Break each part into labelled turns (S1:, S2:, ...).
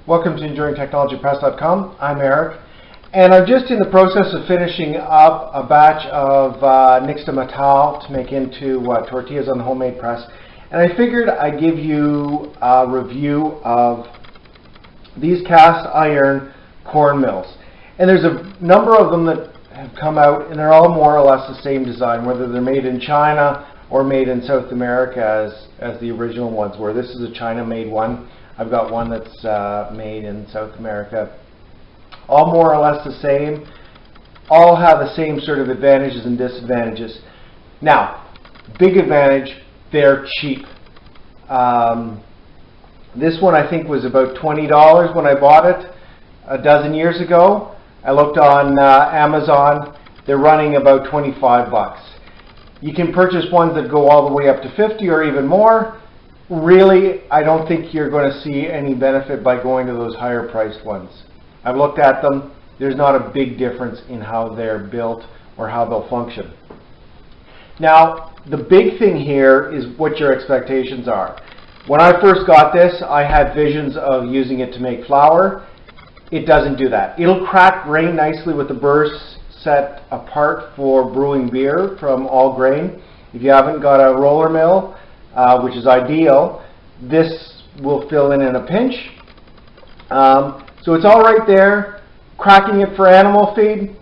S1: Welcome to EnduringTechnologyPress.com. I'm Eric, and I'm just in the process of finishing up a batch of nixtamal to make into tortillas on the homemade press. And I figured I'd give you a review of these cast iron corn mills. And there's a number of them that have come out, and they're all more or less the same design, whether they're made in China or made in South America as the original ones were. This is a China-made one. I've got one that's made in South America. All more or less the same. All have the same sort of advantages and disadvantages. Now, big advantage, they're cheap. This one I think was about $20 when I bought it a dozen years ago. I looked on Amazon. They're running about 25 bucks. You can purchase ones that go all the way up to 50 or even more. Really, I don't think you're going to see any benefit by going to those higher priced ones. I've looked at them. There's not a big difference in how they're built or how they'll function. Now, the big thing here is what your expectations are. When I first got this, I had visions of using it to make flour. It doesn't do that. It'll crack grain nicely with the burrs set apart for brewing beer from all grain. If you haven't got a roller mill, which is ideal, this will fill in a pinch. So it's all right there. Cracking it for animal feed,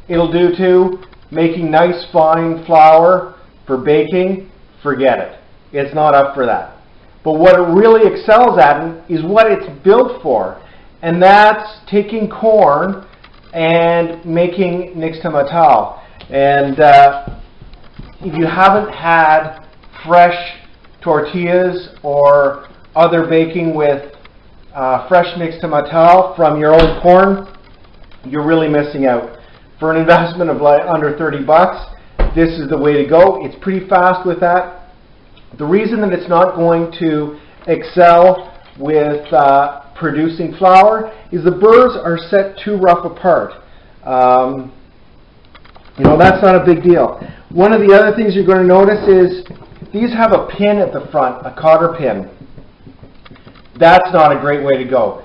S1: it'll do too. Making nice fine flour for baking, forget it. It's not up for that. But what it really excels at is what it's built for, and that's taking corn and making nixtamal. And if you haven't had fresh tortillas or other baking with fresh nixtamal from your own corn, you're really missing out. For an investment of under 30 bucks, this is the way to go. It's pretty fast with that. The reason that it's not going to excel with producing flour is the burrs are set too rough apart. That's not a big deal. One of the other things you're going to notice is these have a pin at the front, a cotter pin. That's not a great way to go.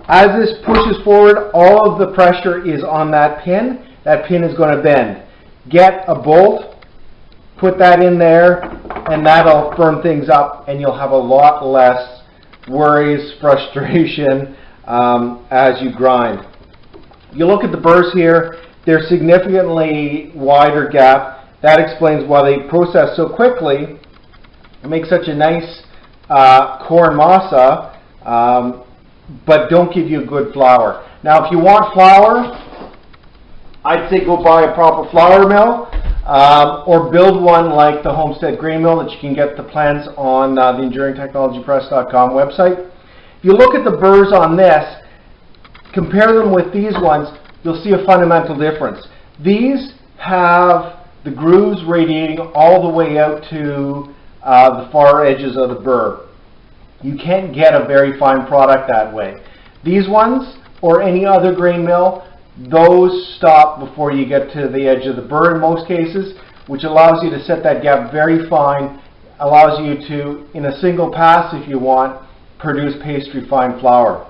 S1: As this pushes forward, all of the pressure is on that pin. That pin is going to bend. Get a bolt, put that in there, and that'll firm things up, and you'll have a lot less worries, frustration as you grind. You look at the burrs here, they're significantly wider gap. That explains why they process so quickly and make such a nice corn masa, but don't give you a good flour. Now, if you want flour, I'd say go buy a proper flour mill or build one like the Homestead Grain Mill that you can get the plans on the EnduringTechnologyPress.com website. If you look at the burrs on this, compare them with these ones, you'll see a fundamental difference. These have the grooves radiating all the way out to the far edges of the burr. You can't get a very fine product that way. These ones, or any other grain mill, those stop before you get to the edge of the burr in most cases, which allows you to set that gap very fine, allows you to, in a single pass if you want, produce pastry fine flour.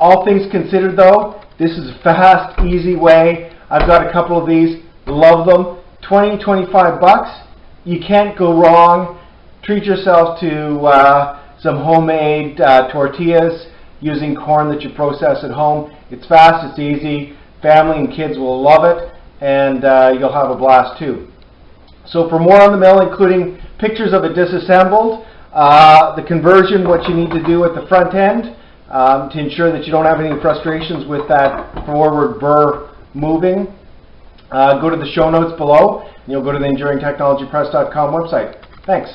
S1: All things considered though, this is a fast, easy way. I've got a couple of these. Love them. 20, 25 bucks. You can't go wrong. Treat yourself to some homemade tortillas using corn that you process at home. It's fast, it's easy. Family and kids will love it, and you'll have a blast too. So for more on the mill, including pictures of it disassembled, the conversion, what you need to do at the front end to ensure that you don't have any frustrations with that forward burr moving, go to the show notes below, and you'll go to the EnduringTechnologyPress.com website. Thanks.